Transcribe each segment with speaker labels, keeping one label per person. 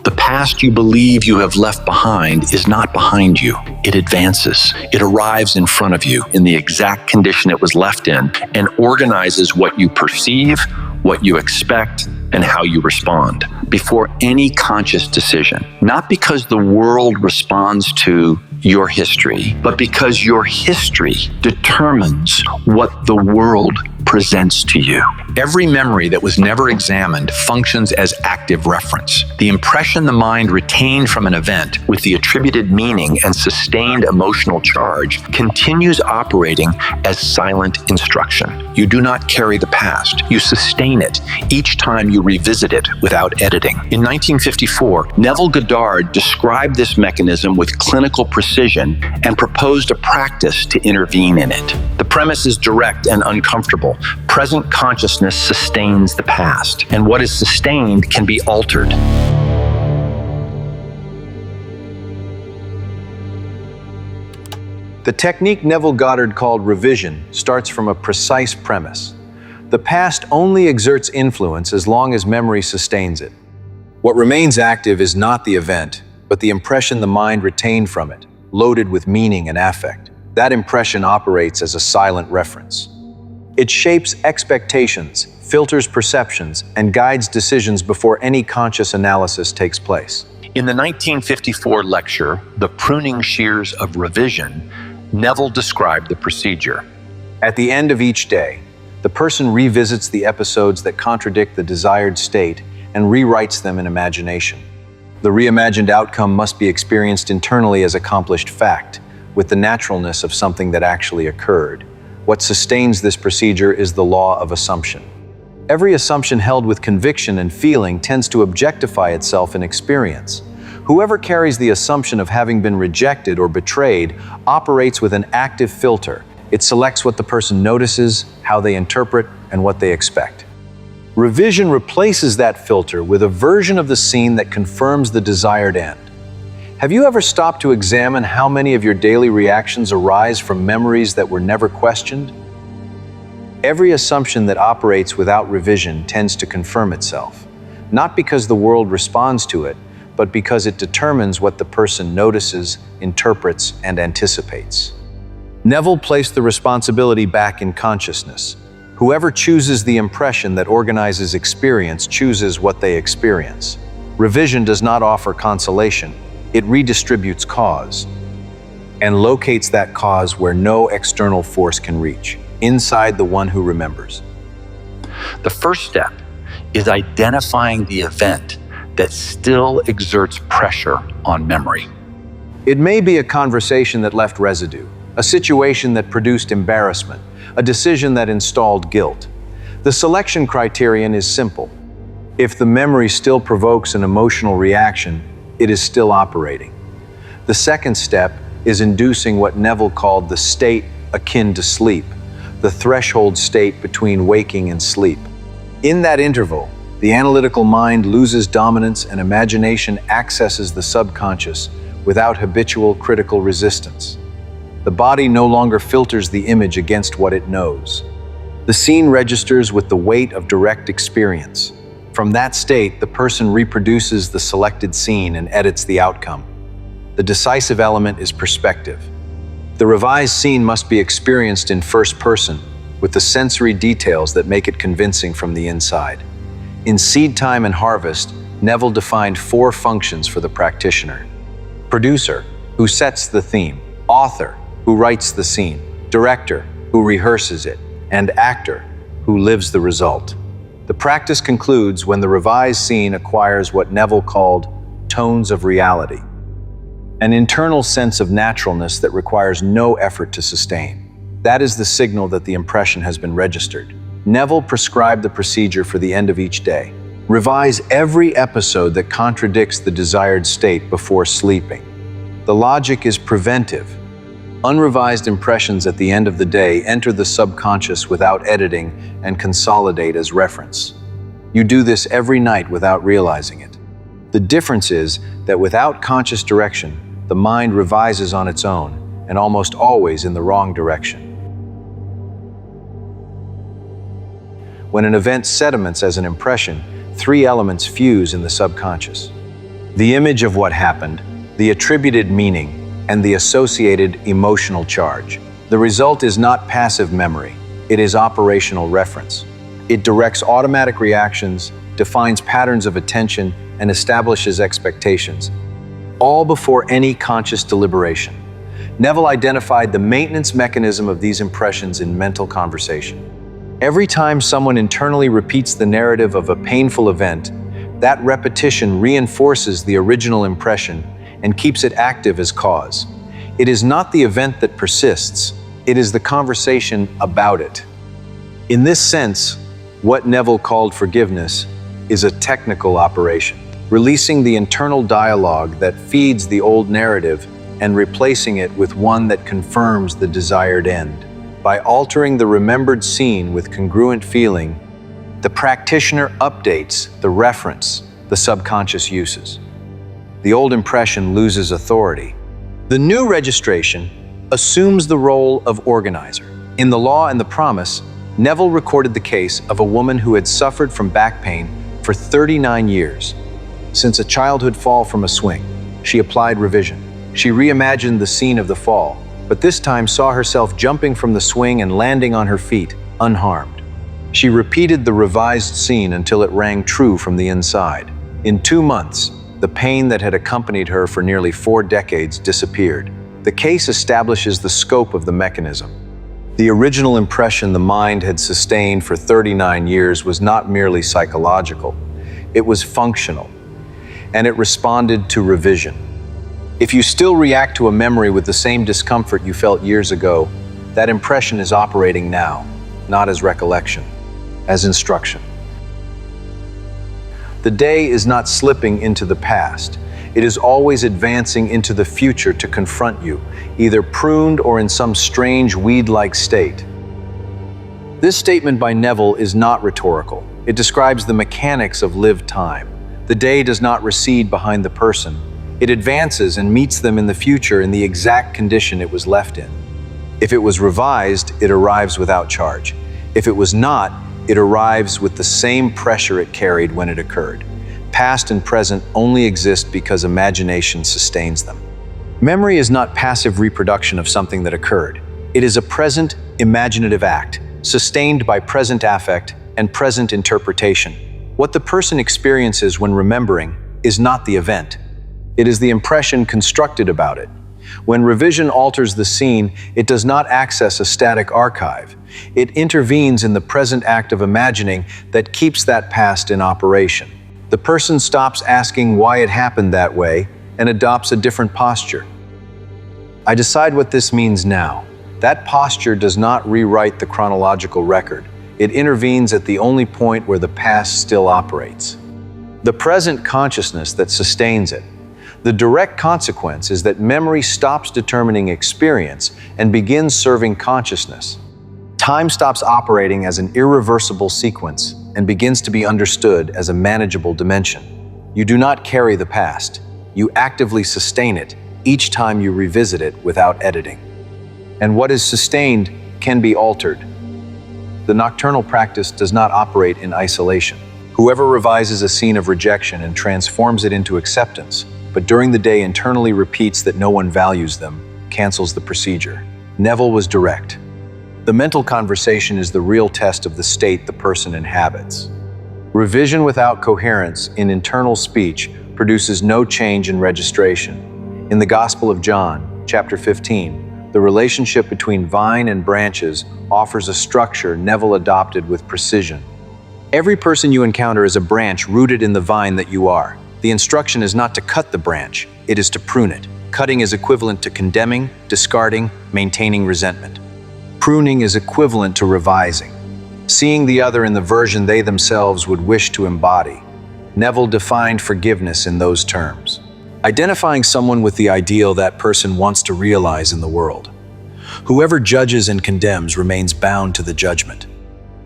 Speaker 1: The past you believe you have left behind is not behind you. It advances. It arrives in front of you in the exact condition it was left in and organizes what you perceive, what you expect, and how you respond before any conscious decision. Not because the world responds to your history, but because your history determines what the world presents to you. Every memory that was never examined functions as active reference. The impression the mind retained from an event with the attributed meaning and sustained emotional charge continues operating as silent instruction. You do not carry the past. You sustain it each time you revisit it without editing. In 1954, Neville Goddard described this mechanism with clinical precision and proposed a practice to intervene in it. The premise is direct and uncomfortable. Present consciousness sustains the past, and what is sustained can be altered.
Speaker 2: The technique Neville Goddard called revision starts from a precise premise. The past only exerts influence as long as memory sustains it. What remains active is not the event, but the impression the mind retained from it, loaded with meaning and affect. That impression operates as a silent reference. It shapes expectations, filters perceptions, and guides decisions before any conscious analysis takes place.
Speaker 1: In the 1954 lecture, The Pruning Shears of Revision, Neville described the procedure.
Speaker 2: At the end of each day, the person revisits the episodes that contradict the desired state and rewrites them in imagination. The reimagined outcome must be experienced internally as accomplished fact, with the naturalness of something that actually occurred. What sustains this procedure is the law of assumption. Every assumption held with conviction and feeling tends to objectify itself in experience. Whoever carries the assumption of having been rejected or betrayed operates with an active filter. It selects what the person notices, how they interpret, and what they expect. Revision replaces that filter with a version of the scene that confirms the desired end. Have you ever stopped to examine how many of your daily reactions arise from memories that were never questioned? Every assumption that operates without revision tends to confirm itself, not because the world responds to it, but because it determines what the person notices, interprets, and anticipates. Neville placed the responsibility back in consciousness. Whoever chooses the impression that organizes experience chooses what they experience. Revision does not offer consolation. It redistributes cause and locates that cause where no external force can reach, inside the one who remembers.
Speaker 1: The first step is identifying the event that still exerts pressure on memory.
Speaker 2: It may be a conversation that left residue, a situation that produced embarrassment, a decision that installed guilt. The selection criterion is simple. If the memory still provokes an emotional reaction, it is still operating. The second step is inducing what Neville called the state akin to sleep, the threshold state between waking and sleep. In that interval, the analytical mind loses dominance and imagination accesses the subconscious without habitual critical resistance. The body no longer filters the image against what it knows. The scene registers with the weight of direct experience. From that state, the person reproduces the selected scene and edits the outcome. The decisive element is perspective. The revised scene must be experienced in first person, with the sensory details that make it convincing from the inside. In Seed Time and Harvest, Neville defined 4 functions for the practitioner. Producer, who sets the theme. Author, who writes the scene. Director, who rehearses it. And actor, who lives the result. The practice concludes when the revised scene acquires what Neville called tones of reality, an internal sense of naturalness that requires no effort to sustain. That is the signal that the impression has been registered. Neville prescribed the procedure for the end of each day. Revise every episode that contradicts the desired state before sleeping. The logic is preventive. Unrevised impressions at the end of the day enter the subconscious without editing and consolidate as reference. You do this every night without realizing it. The difference is that without conscious direction, the mind revises on its own, and almost always in the wrong direction. When an event sediments as an impression, 3 elements fuse in the subconscious. The image of what happened, the attributed meaning, and the associated emotional charge. The result is not passive memory, it is operational reference. It directs automatic reactions, defines patterns of attention, and establishes expectations, all before any conscious deliberation. Neville identified the maintenance mechanism of these impressions in mental conversation. Every time someone internally repeats the narrative of a painful event, that repetition reinforces the original impression and keeps it active as cause. It is not the event that persists, it is the conversation about it. In this sense, what Neville called forgiveness is a technical operation, releasing the internal dialogue that feeds the old narrative and replacing it with one that confirms the desired end. By altering the remembered scene with congruent feeling, the practitioner updates the reference the subconscious uses. The old impression loses authority. The new registration assumes the role of organizer. In The Law and the Promise, Neville recorded the case of a woman who had suffered from back pain for 39 years. Since a childhood fall from a swing, she applied revision. She reimagined the scene of the fall, but this time saw herself jumping from the swing and landing on her feet, unharmed. She repeated the revised scene until it rang true from the inside. In 2 months, the pain that had accompanied her for nearly 4 decades disappeared. The case establishes the scope of the mechanism. The original impression the mind had sustained for 39 years was not merely psychological, it was functional, and it responded to revision. If you still react to a memory with the same discomfort you felt years ago, that impression is operating now, not as recollection, as instruction. The day is not slipping into the past. It is always advancing into the future to confront you, either pruned or in some strange weed-like state. This statement by Neville is not rhetorical. It describes the mechanics of lived time. The day does not recede behind the person. It advances and meets them in the future in the exact condition it was left in. If it was revised, it arrives without charge. If it was not, it arrives with the same pressure it carried when it occurred. Past and present only exist because imagination sustains them. Memory is not passive reproduction of something that occurred. It is a present, imaginative act, sustained by present affect and present interpretation. What the person experiences when remembering is not the event. It is the impression constructed about it. When revision alters the scene, it does not access a static archive. It intervenes in the present act of imagining that keeps that past in operation. The person stops asking why it happened that way and adopts a different posture. I decide what this means now. That posture does not rewrite the chronological record. It intervenes at the only point where the past still operates. The present consciousness that sustains it. The direct consequence is that memory stops determining experience and begins serving consciousness. Time stops operating as an irreversible sequence and begins to be understood as a manageable dimension. You do not carry the past. You actively sustain it each time you revisit it without editing. And what is sustained can be altered. The nocturnal practice does not operate in isolation. Whoever revises a scene of rejection and transforms it into acceptance, but during the day internally repeats that no one values them, cancels the procedure. Neville was direct. The mental conversation is the real test of the state the person inhabits. Revision without coherence in internal speech produces no change in registration. In the Gospel of John, chapter 15, the relationship between vine and branches offers a structure Neville adopted with precision. Every person you encounter is a branch rooted in the vine that you are. The instruction is not to cut the branch, it is to prune it. Cutting is equivalent to condemning, discarding, maintaining resentment. Pruning is equivalent to revising, seeing the other in the version they themselves would wish to embody. Neville defined forgiveness in those terms. Identifying someone with the ideal that person wants to realize in the world. Whoever judges and condemns remains bound to the judgment.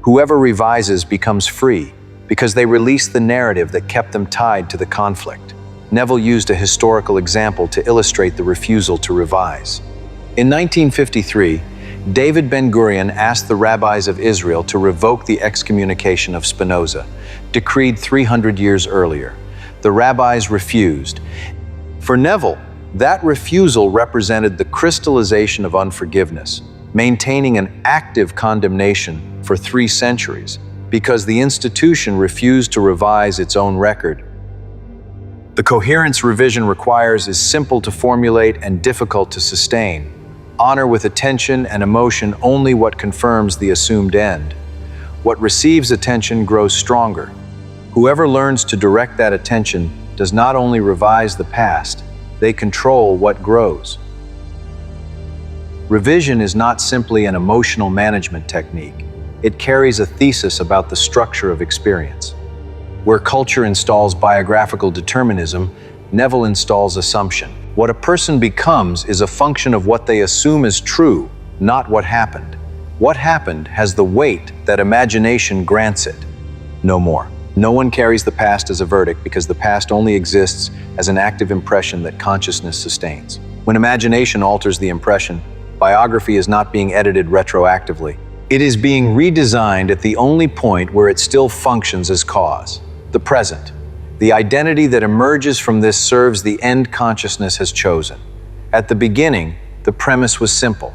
Speaker 2: Whoever revises becomes free because they release the narrative that kept them tied to the conflict. Neville used a historical example to illustrate the refusal to revise. In 1953, David Ben-Gurion asked the rabbis of Israel to revoke the excommunication of Spinoza, decreed 300 years earlier. The rabbis refused. For Neville, that refusal represented the crystallization of unforgiveness, maintaining an active condemnation for 3 centuries, because the institution refused to revise its own record. The coherence revision requires is simple to formulate and difficult to sustain. Honor with attention and emotion only what confirms the assumed end. What receives attention grows stronger. Whoever learns to direct that attention does not only revise the past, they control what grows. Revision is not simply an emotional management technique. It carries a thesis about the structure of experience. Where culture installs biographical determinism, Neville installs assumption. What a person becomes is a function of what they assume is true, not what happened. What happened has the weight that imagination grants it. No more. No one carries the past as a verdict because the past only exists as an active impression that consciousness sustains. When imagination alters the impression, biography is not being edited retroactively. It is being redesigned at the only point where it still functions as cause, the present. The identity that emerges from this serves the end consciousness has chosen. At the beginning, the premise was simple.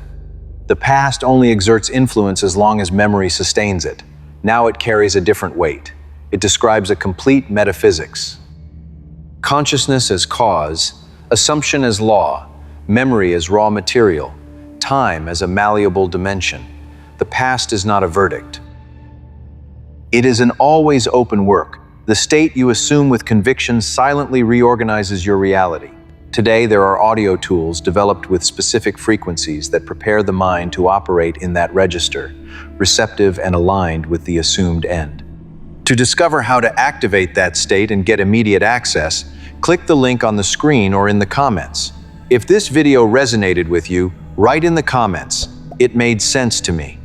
Speaker 2: The past only exerts influence as long as memory sustains it. Now it carries a different weight. It describes a complete metaphysics. Consciousness as cause, assumption as law, memory as raw material, time as a malleable dimension. The past is not a verdict. It is an always open work. The state you assume with conviction silently reorganizes your reality. Today, there are audio tools developed with specific frequencies that prepare the mind to operate in that register, receptive and aligned with the assumed end. To discover how to activate that state and get immediate access, click the link on the screen or in the comments. If this video resonated with you, write in the comments, "It made sense to me."